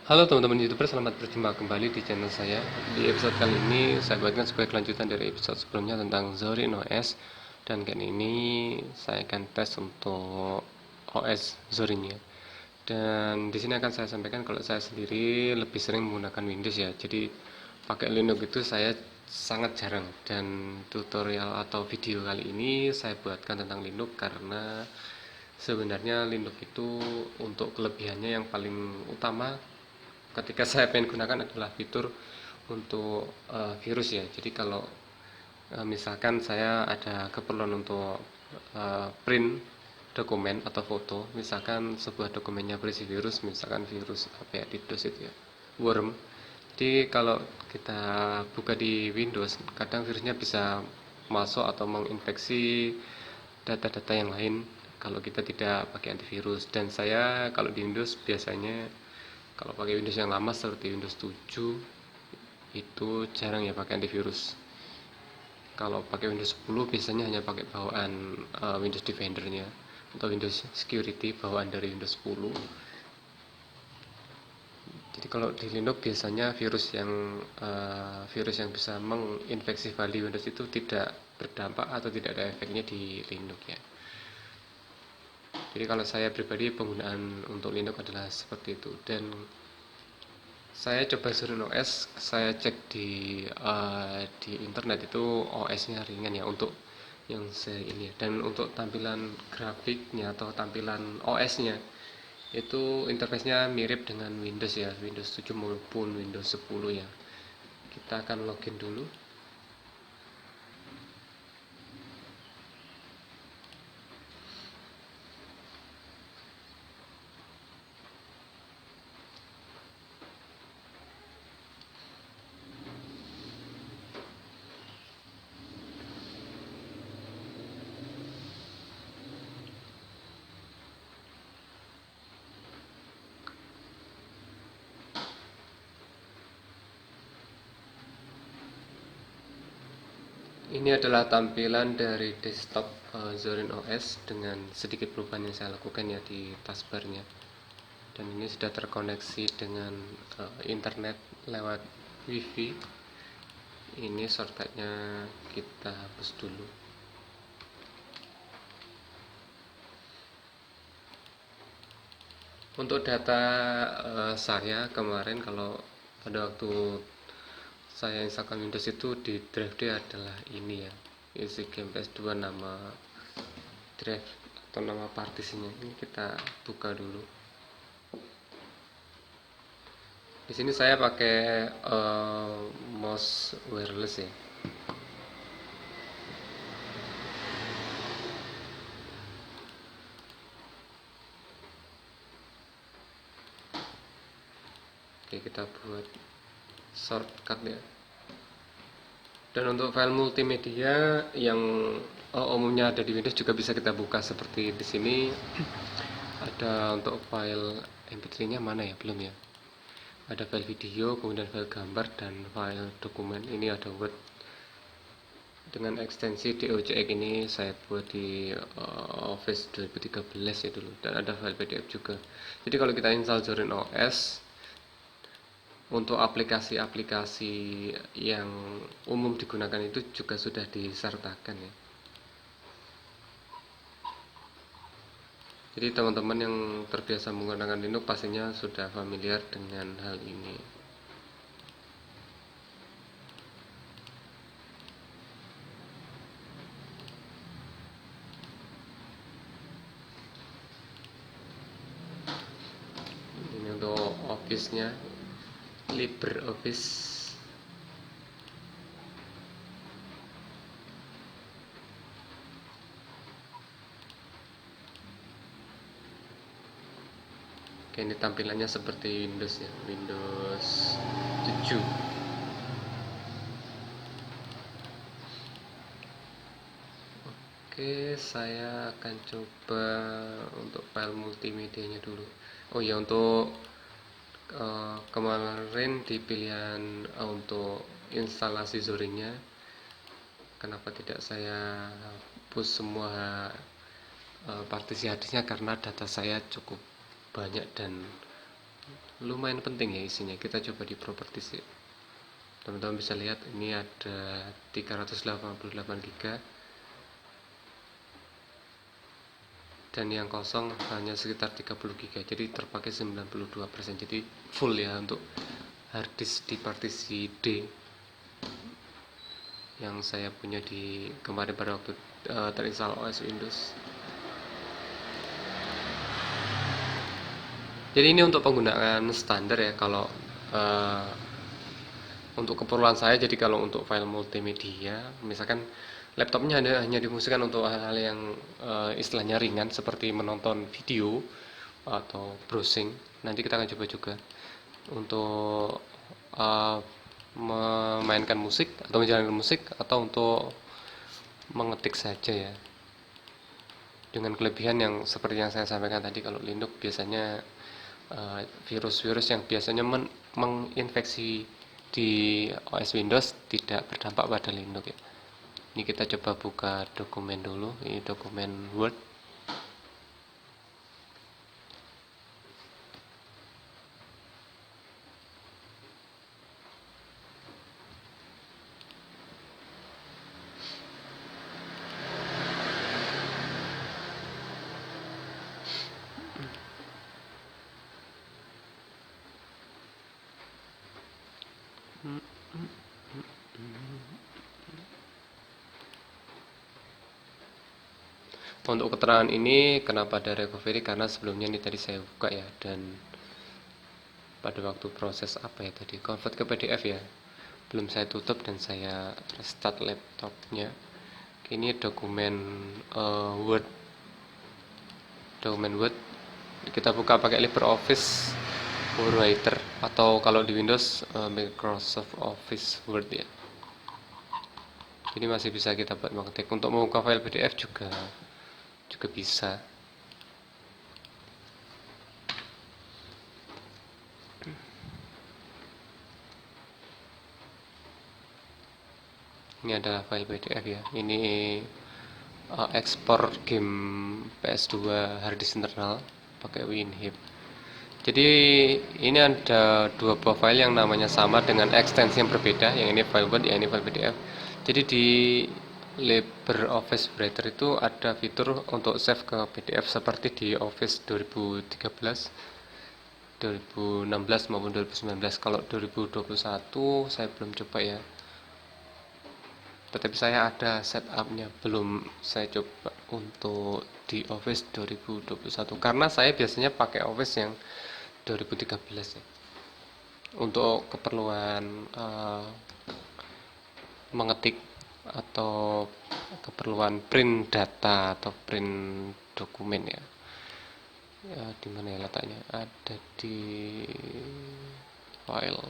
Halo teman-teman YouTuber, selamat berjumpa kembali di channel saya. Di episode kali ini saya buatkan sebagai kelanjutan dari episode sebelumnya tentang Zorin OS. Dan kali ini saya akan tes untuk OS Zorinnya. Dan di sini akan saya sampaikan kalau saya sendiri lebih sering menggunakan Windows ya. Jadi pakai Linux itu saya sangat jarang. Dan tutorial atau video kali ini saya buatkan tentang Linux karena sebenarnya Linux itu untuk kelebihannya yang paling utama ketika saya pengen gunakan adalah fitur untuk virus ya. Jadi kalau misalkan saya ada keperluan untuk print dokumen atau foto, misalkan sebuah dokumennya berisi virus, misalkan virus apa ya, DDoS itu ya, worm. Jadi kalau kita buka di Windows, kadang virusnya bisa masuk atau menginfeksi data-data yang lain kalau kita tidak pakai antivirus. Dan saya kalau di Windows biasanya kalau pakai Windows yang lama seperti Windows 7 itu jarang ya pakai antivirus. Kalau pakai Windows 10 biasanya hanya pakai bawaan Windows Defender-nya atau Windows Security bawaan dari Windows 10. Jadi kalau di Linux biasanya virus yang bisa menginfeksi file di Windows itu tidak berdampak atau tidak ada efeknya di Linux ya. Jadi kalau saya pribadi penggunaan untuk Linux adalah seperti itu. Dan saya coba Zorin OS, saya cek di internet itu OS-nya ringan ya untuk yang saya ini. Dan untuk tampilan grafiknya atau tampilan OS-nya itu interface-nya mirip dengan Windows ya, Windows 7 maupun Windows 10 ya. Kita akan login dulu. Ini adalah tampilan dari desktop Zorin OS dengan sedikit perubahan yang saya lakukan ya di taskbar-nya. Dan ini sudah terkoneksi dengan internet lewat WiFi. Ini shortcutnya kita hapus dulu. Untuk data saya kemarin kalau pada waktu saya installkan Windows itu di drive D adalah ini ya, isi game PS2, nama drive atau nama partisinya. Ini kita buka dulu. Di sini saya pakai mouse wireless ya. Oke, kita buat shortcut ya. Dan untuk file multimedia yang umumnya ada di Windows juga bisa kita buka seperti di sini. Ada untuk file MP3-nya mana ya? Belum ya. Ada file video, kemudian file gambar dan file dokumen. Ini ada Word dengan ekstensi DOJX. Ini saya buat di Office 2013 ya dulu. Dan ada file PDF juga. Jadi kalau kita install Zorin OS, untuk aplikasi-aplikasi yang umum digunakan itu juga sudah disertakan ya. Jadi teman-teman yang terbiasa menggunakan Linux pastinya sudah familiar dengan hal ini. Ini untuk Office-nya, LibreOffice. Oke, ini tampilannya seperti Windows ya, Windows 7. Oke, saya akan coba untuk file multimedianya dulu. Oh ya, untuk kemarin di pilihan untuk instalasi Zorinnya, kenapa tidak saya hapus semua partisi harddisknya, karena data saya cukup banyak dan lumayan penting ya isinya. Kita coba di properties ya. Teman-teman bisa lihat ini ada 388 GB dan yang kosong hanya sekitar 30 GB, jadi terpakai 92%, jadi full ya untuk hard disk di partisi D yang saya punya di kemarin pada waktu terinstall OS Windows. Jadi ini untuk penggunaan standar ya, kalau untuk keperluan saya. Jadi kalau untuk file multimedia, misalkan laptopnya hanya difungsikan untuk hal-hal yang istilahnya ringan seperti menonton video atau browsing. Nanti kita akan coba juga untuk memainkan musik atau menjalankan musik, atau untuk mengetik saja ya. Dengan kelebihan yang seperti yang saya sampaikan tadi, kalau Linux biasanya virus-virus yang biasanya menginfeksi di OS Windows tidak berdampak pada Linux ya. Ini kita coba buka dokumen dulu, ini dokumen Word. Untuk keterangan ini kenapa ada recovery, karena sebelumnya ini tadi saya buka ya, dan pada waktu proses apa ya tadi, convert ke PDF ya, belum saya tutup dan saya restart laptopnya. Ini dokumen Word, kita buka pakai LibreOffice Writer, atau kalau di Windows Microsoft Office Word ya. Ini masih bisa kita buat mengetik. Untuk membuka file PDF juga bisa. Ini adalah file PDF ya. Ini ekspor game PS2 harddisk internal pakai WinHip. Jadi ini ada dua buah file yang namanya sama dengan ekstensi yang berbeda. Yang ini file Word, yang ini file PDF. Jadi di LibreOffice Writer itu ada fitur untuk save ke PDF seperti di Office 2013, 2016 maupun 2019. Kalau 2021 saya belum coba ya, tetapi saya ada setupnya, belum saya coba untuk di Office 2021 karena saya biasanya pakai Office yang 2013 ya, untuk keperluan mengetik atau keperluan print data atau print dokumen ya. Di mana ya letaknya? Ada di file.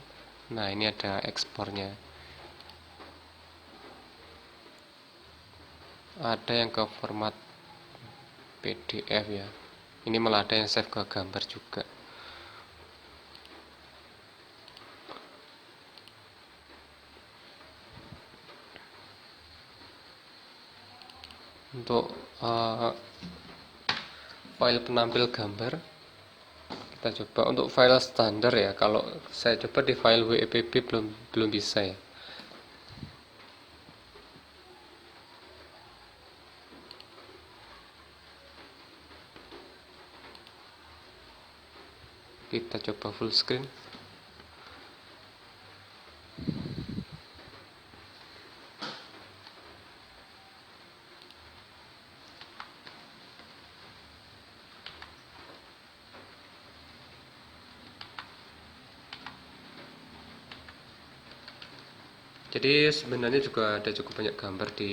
Nah, ini ada ekspornya. Ada yang ke format PDF ya. Ini malah ada yang save ke gambar juga. Untuk file penampil gambar, kita coba untuk file standar ya. Kalau saya coba di file WEPB belum bisa ya. Kita coba full screen. Jadi sebenarnya juga ada cukup banyak gambar di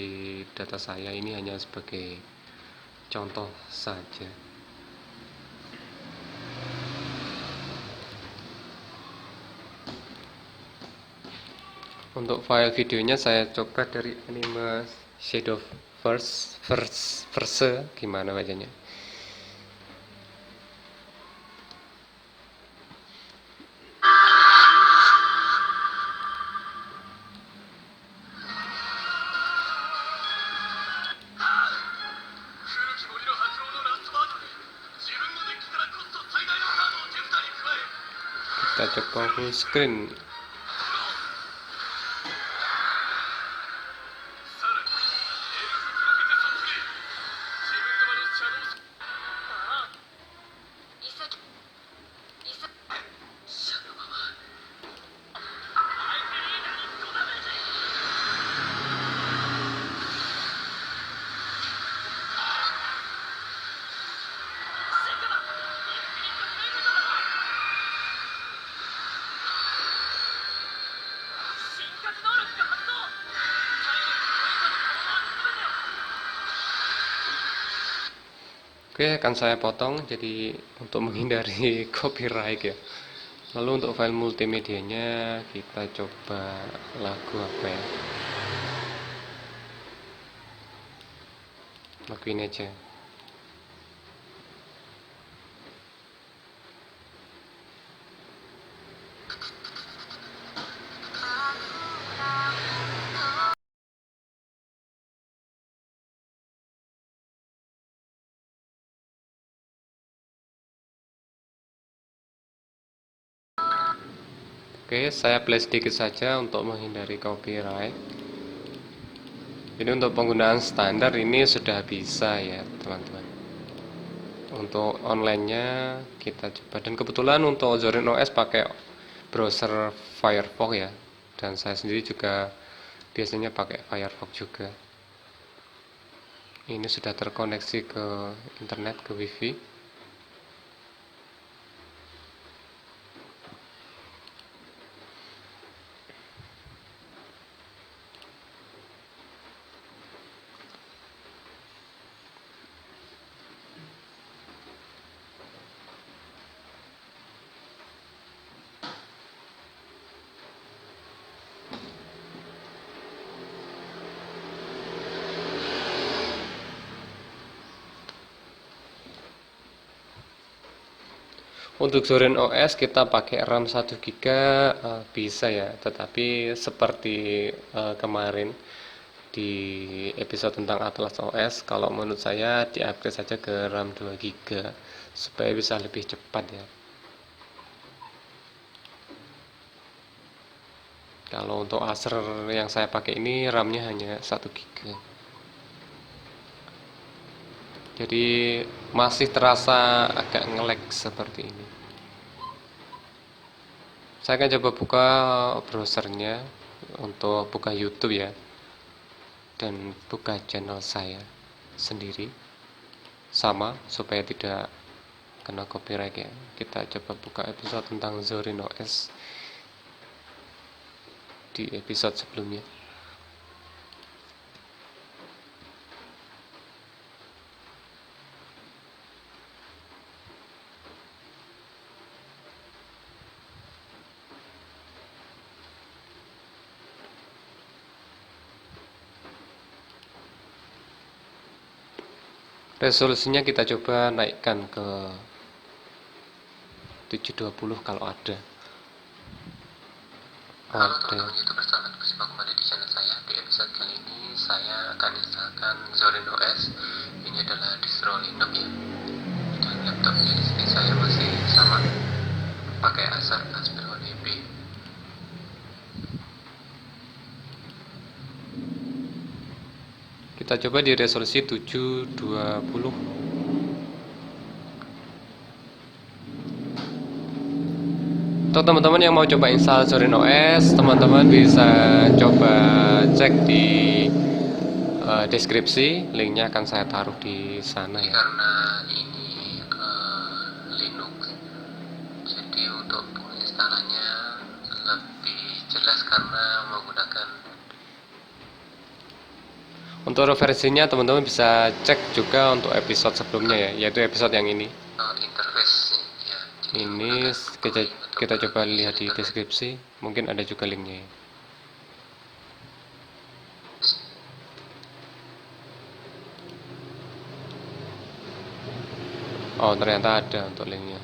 data saya. Ini hanya sebagai contoh saja. Untuk file videonya saya coba dari Anime Shadow Verse, gimana bacanya? coba full screen. Oke, akan saya potong jadi untuk menghindari copyright ya. Lalu untuk file multimedianya kita coba lagu apa ya? Lagu ini aja. Oke, saya play sedikit saja untuk menghindari copyright. Jadi untuk penggunaan standar ini sudah bisa ya teman-teman. Untuk online-nya kita coba, dan kebetulan untuk Zorin OS pakai browser Firefox ya, dan saya sendiri juga biasanya pakai Firefox juga. Ini sudah terkoneksi ke internet, ke wifi. Untuk Zorin OS kita pakai RAM 1 GB bisa ya, tetapi seperti kemarin di episode tentang Atlas OS, kalau menurut saya di-upgrade saja ke RAM 2 GB supaya bisa lebih cepat ya. Kalau untuk Acer yang saya pakai ini RAM-nya hanya 1 GB. Jadi masih terasa agak nge-lag seperti ini. Saya akan coba buka browsernya untuk buka YouTube ya, dan buka channel saya sendiri sama supaya tidak kena copyright ya. Kita coba buka episode tentang Zorin OS di episode sebelumnya. Resolusinya kita coba naikkan ke 720 kalau ada. Halo teman-teman YouTuber, selamat berjumpa kembali di channel saya. Di episode kali ini saya akan installkan Zorin OS. Ini adalah distro Linux ya. Dan laptopnya di sini saya masih sama pakai Acer Aspirone B. Kita coba di resolusi 720. Untuk teman-teman yang mau coba install Zorin OS, teman-teman bisa coba cek di deskripsi, linknya akan saya taruh di sana ya. Karena ini Linux, jadi untuk penginstalannya lebih jelas karena menggunakan. Untuk versinya teman-teman bisa cek juga untuk episode sebelumnya ya, yaitu episode yang ini. Interface ya. Ini kita coba lihat di deskripsi, mungkin ada juga linknya ya. Oh, ternyata ada untuk linknya.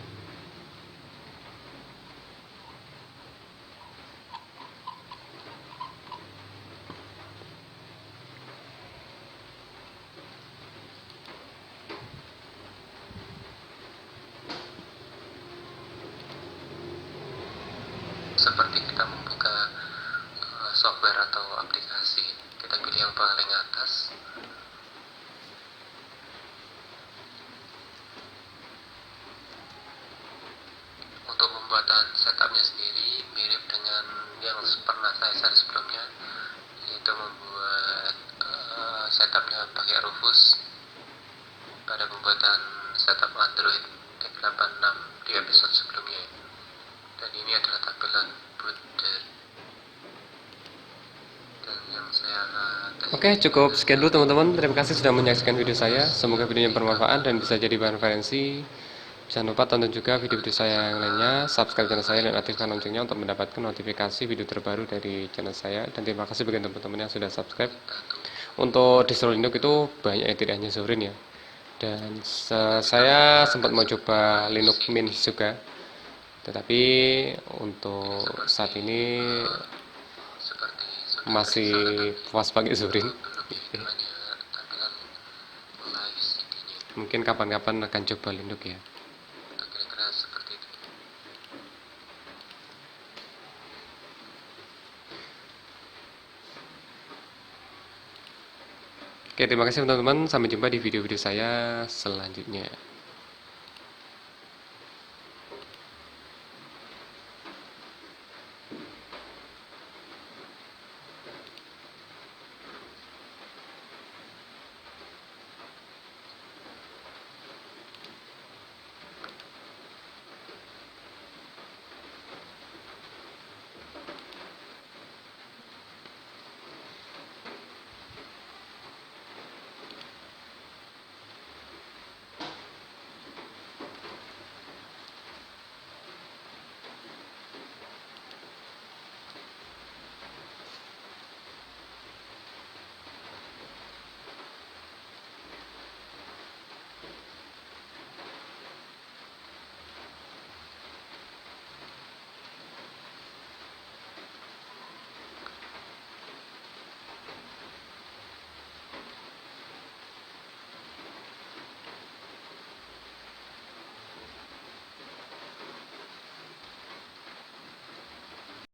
seperti kita membuka software atau aplikasi, kita pilih yang paling atas. Untuk pembuatan setupnya sendiri mirip dengan yang pernah saya share sebelumnya, yaitu membuat setupnya pakai Rufus pada pembuatan setup Android X86 di episode sebelumnya. Dan ini adalah tampilan boot dan yang saya tes. Oke, cukup sekian dulu teman-teman. Terima kasih sudah menyaksikan video saya. Semoga videonya bermanfaat dan bisa jadi bahan referensi. Jangan lupa tonton juga video-video saya yang lainnya, subscribe channel saya dan aktifkan loncengnya untuk mendapatkan notifikasi video terbaru dari channel saya. Dan terima kasih bagi teman-teman yang sudah subscribe. Untuk distro Linux itu banyak yang tidak hanya Zorin ya. Dan saya sempat mau coba Linux Mint juga. Tetapi untuk saat ini Seperti masih puas pakai Zorin. hanya tampilan live CD-nya, Mungkin kapan-kapan akan coba Linux ya. atau kira-kira seperti itu. Oke, terima kasih teman-teman. Sampai jumpa di video-video saya selanjutnya.